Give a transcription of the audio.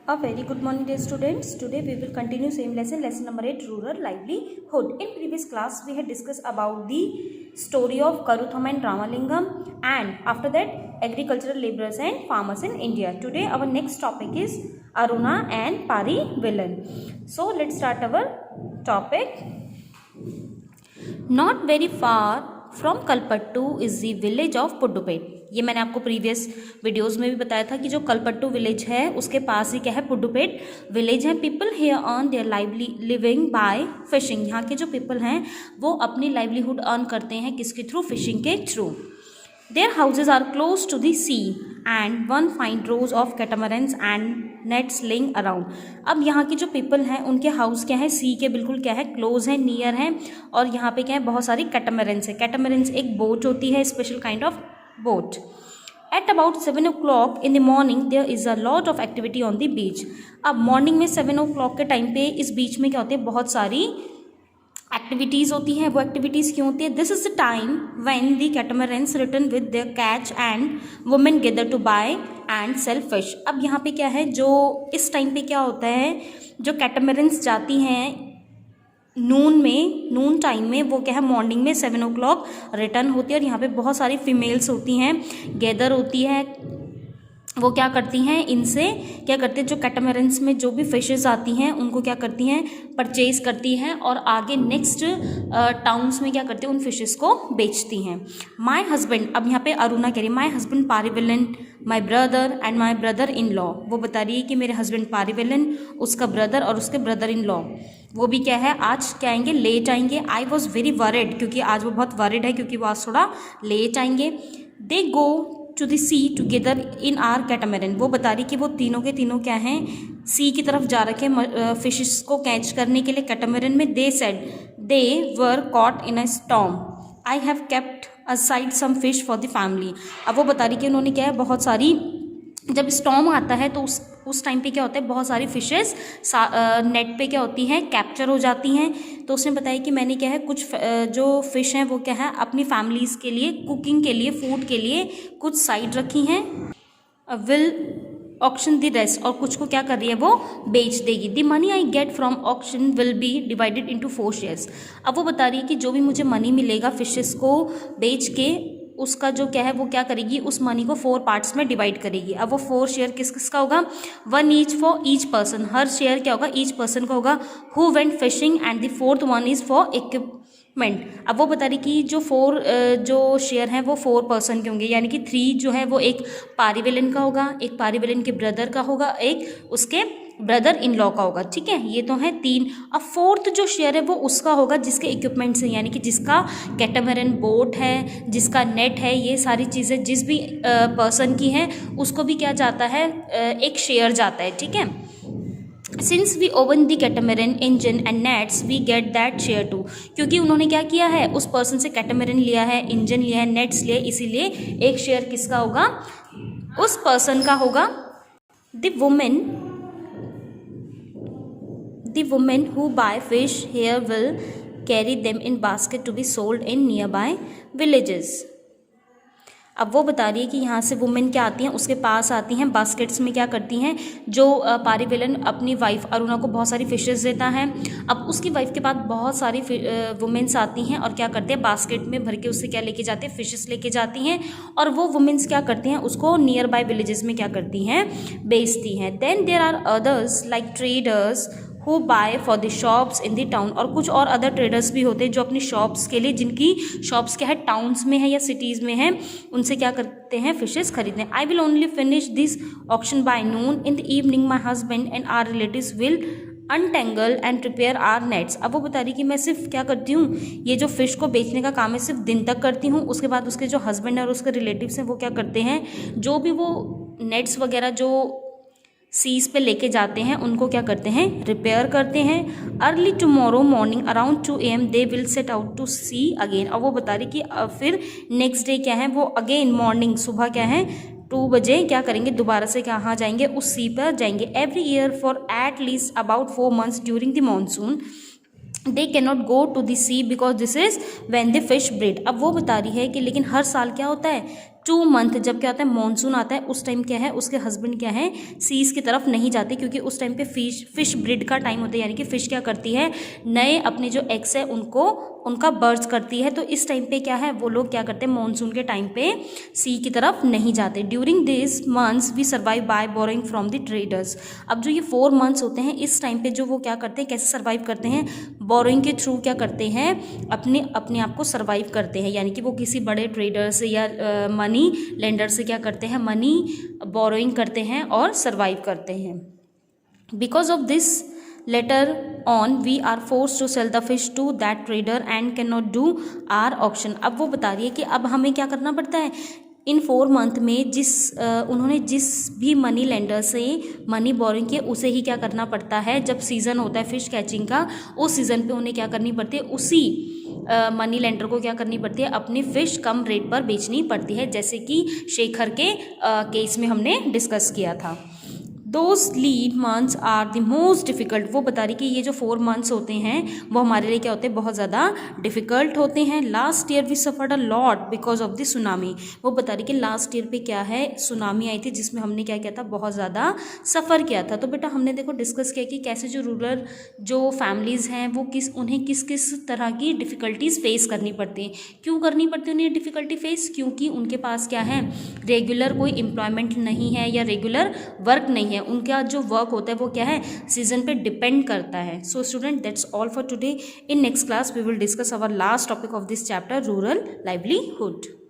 A very good morning, dear students. Today we will continue same lesson number 8, rural livelihood. In previous class we had discussed about the story of Karutham and Ramalingam, and after that agricultural laborers and farmers in India. Today our next topic is Aruna and Pari Villain. So let's start our topic. Not very far from Kalapattu is the village of Pudupet. ये मैंने आपको previous videos में भी बताया था कि जो Kalpattu village है उसके पास ही क्या है, पुडुपेट विलेज है. People here earn their living by fishing. यहाँ के जो पीपल हैं वो अपनी लाइवलीहुड अर्न करते हैं किसके थ्रू, फिशिंग के through. Their houses are close to the sea and one find rows of catamarans and nets laying around. अब यहाँ के जो पीपल हैं उनके हाउस क्या है, सी के बिल्कुल क्या है, क्लोज है, नियर है. और यहाँ पे क्या है, बहुत सारी कैटामरन्स है. कैटामरन्स एक बोट होती है, special kind of boat. At about 7 o'clock in the morning there is a lot of activity on the beach. अब मॉर्निंग में 7 o'clock के टाइम पे इस बीच में क्या होते हैं, बहुत सारी एक्टिविटीज़ होती हैं. वो एक्टिविटीज़ क्यों होती है, this is the time when the catamarans return with their catch and women gather to buy and sell fish. अब यहाँ पे क्या है, जो इस टाइम पे क्या होता है, जो कैटामरन्स जाती हैं नून टाइम में, वो क्या है मॉर्निंग में 7 o'clock रिटर्न होती है. और यहाँ पे बहुत सारी फीमेल्स होती हैं, गैदर होती है. वो क्या करती हैं, इनसे क्या करते हैं, जो कैटामरन्स में जो भी फिशेस आती हैं उनको क्या करती हैं, परचेज करती हैं और आगे नेक्स्ट टाउन्स में क्या करती हैं, उन फिशेस को बेचती हैं. माय हस्बैंड, अब यहाँ पे अरुणा कह रही है my husband Parivilan, my brother and my brother in law. वो बता रही है कि मेरे हस्बैंड पारीविलन, उसका ब्रदर और उसके ब्रदर इन लॉ वो भी क्या है, आज क्या आएंगे, लेट आएंगे. आई वॉज वेरी वरिड, क्योंकि आज वो बहुत वरिड है क्योंकि वो आज थोड़ा लेट आएंगे. They go to the sea together in our catamaran. वो बता रही कि वो तीनों के तीनों क्या हैं, सी की तरफ जा रखे हैं फिशेस को कैच करने के लिए कैटामरन में. They said they were caught in a storm. I have kept aside some fish for the family. अब वो बता रही कि उन्होंने क्या है, बहुत सारी, जब स्टॉर्म आता है तो उस टाइम पे क्या होता है, बहुत सारी फिशेस नेट पे क्या होती हैं, कैप्चर हो जाती हैं. तो उसने बताया कि मैंने क्या है, कुछ जो फ़िश हैं वो क्या है, अपनी फैमिलीज़ के लिए, कुकिंग के लिए, फूड के लिए कुछ साइड रखी हैं. विल ऑक्शन द रेस्ट, और कुछ को क्या कर रही है, वो बेच देगी. The money I get from auction will be divided into 4 shares. अब वो बता रही है कि जो भी मुझे मनी मिलेगा फिशेस को बेच के, उसका जो क्या है वो क्या करेगी, उस मनी को 4 पार्ट्स में डिवाइड करेगी. अब वो 4 शेयर किस किस का होगा, 1 each for each person. Her share क्या होगा, ईच पर्सन का होगा. Who went fishing and the 4th one is for equipment. अब वो बता रही कि जो 4 जो शेयर हैं वो 4 पर्सन के होंगे, यानी कि 3 जो है वो एक पारीविलन का होगा, एक पारीविलन के ब्रदर का होगा, एक उसके ब्रदर इन लॉ का होगा. ठीक है, ये तो है 3. अब 4th जो शेयर है वो उसका होगा जिसके इक्विपमेंट से, यानी कि जिसका कैटामरन बोट है, जिसका नेट है, ये सारी चीज़ें जिस भी पर्सन की हैं उसको भी क्या जाता है, एक शेयर जाता है. ठीक है, since we own the catamaran engine and nets we get that share too. क्योंकि उन्होंने क्या किया है, उस पर्सन से कैटामरन लिया है, इंजन लिया है, नेट्स लिए, इसीलिए एक शेयर किसका होगा, उस पर्सन का होगा. The women who buy fish here will carry them in basket to be sold in nearby villages. अब वो बता रही है कि यहाँ से वुमेन क्या आती हैं, उसके पास आती हैं, बास्केट्स में क्या करती हैं, जो पारीविलन अपनी वाइफ अरुणा को बहुत सारी फिशेस देता है. अब उसकी वाइफ के पास बहुत सारी वुमेन्स आती हैं और क्या करते हैं, बास्केट में भर के उससे क्या लेके जाते हैं, फिशेस लेके जाती हैं. और वो वुमेन्स क्या करती हैं, उसको नियर बाय विलेजेस में क्या करती हैं, बेचती हैं. Then there are others like traders who buy for the shops in the town. और कुछ और अदर ट्रेडर्स भी होते हैं जो अपनी शॉप्स के लिए, जिनकी शॉप्स क्या है, टाउन्स में है या सिटीज़ में है, उनसे क्या करते हैं, फिशेस खरीदते हैं. I will only finish this auction by noon. In the evening my husband and our relatives will untangle and prepare our nets. अब वो बता रही कि मैं सिर्फ क्या करती हूँ, ये जो फ़िश को बेचने का काम है सिर्फ दिन तक करती हूँ. उसके बाद उसके जो हस्बैंड और उसके रिलेटिव्स हैं वो क्या करते हैं, जो भी वो नेट्स वगैरह जो सीज पे लेके जाते हैं उनको क्या करते हैं, रिपेयर करते हैं. Early tomorrow morning around 2 AM they will set out to sea again. और वो बता रही कि फिर नेक्स्ट डे क्या है, वो अगेन मॉर्निंग सुबह क्या है 2 बजे क्या करेंगे, दोबारा से कहाँ जाएंगे, उस सी पर जाएंगे. Every year for at least about 4 months during the monsoon they can not go to the sea because this is when the fish breed. अब वो बता रही है कि लेकिन हर साल क्या होता है 2 मंथ जब क्या होता है मानसून आता है उस टाइम क्या है उसके हस्बैंड क्या है सीज की तरफ नहीं जाते, क्योंकि उस टाइम पे फिश ब्रीड का टाइम होता है, यानी कि फिश क्या करती है नए अपने जो एग्स है उनको उनका बर्थ करती है। तो इस टाइम पे क्या है वो लोग क्या करते हैं मानसून के टाइम पे सी की तरफ नहीं जाते। During this months we survive by borrowing from the traders. अब जो ये 4 मंथ्स होते हैं इस टाइम पे जो वो क्या करते हैं कैसे सर्वाइव करते हैं, बोरोइंग के थ्रू क्या करते हैं अपने आप को सर्वाइव करते हैं, यानी कि वो किसी बड़े ट्रेडर से या मनी लेंडर से क्या करते हैं मनी बोरोइंग करते हैं और सर्वाइव करते हैं। Because of this later on we are forced to sell the fish to that trader and cannot do our auction। अब वो बता रही है कि अब हमें क्या करना पड़ता है इन 4 मंथ में उन्होंने जिस भी मनी लेंडर से मनी बोरिंग किया उसे ही क्या करना पड़ता है, जब सीज़न होता है फिश कैचिंग का उस सीज़न पे उन्हें क्या करनी पड़ती है उसी मनी लेंडर को क्या करनी पड़ती है अपनी फ़िश कम रेट पर बेचनी पड़ती है, जैसे कि शेखर के केस में हमने डिस्कस किया था। Those lead months are the most difficult. वो बता रही कि ये जो 4 मंथ्स होते हैं वो हमारे लिए क्या होते हैं बहुत ज़्यादा डिफ़िकल्ट होते हैं। Last year we suffered a lot because of the tsunami. वो बता रही कि लास्ट ईयर पे क्या है सुनामी आई थी जिसमें हमने क्या किया था बहुत ज़्यादा सफ़र किया था। तो बेटा हमने देखो डिस्कस किया कि कैसे जो रूरल जो फैमिलीज़ हैं वो उन्हें किस किस तरह की डिफ़िकल्टीज़ फेस करनी पड़ती हैं। क्यों करनी पड़ती है उन्हें डिफ़िकल्टी फेस, क्योंकि उनके पास क्या है रेगुलर कोई एम्प्लॉयमेंट नहीं है या रेगुलर वर्क नहीं है, उनका जो वर्क होता है वो क्या है सीजन पे डिपेंड करता है। So student that's all for today. In next class we will discuss our last topic of this chapter rural livelihood.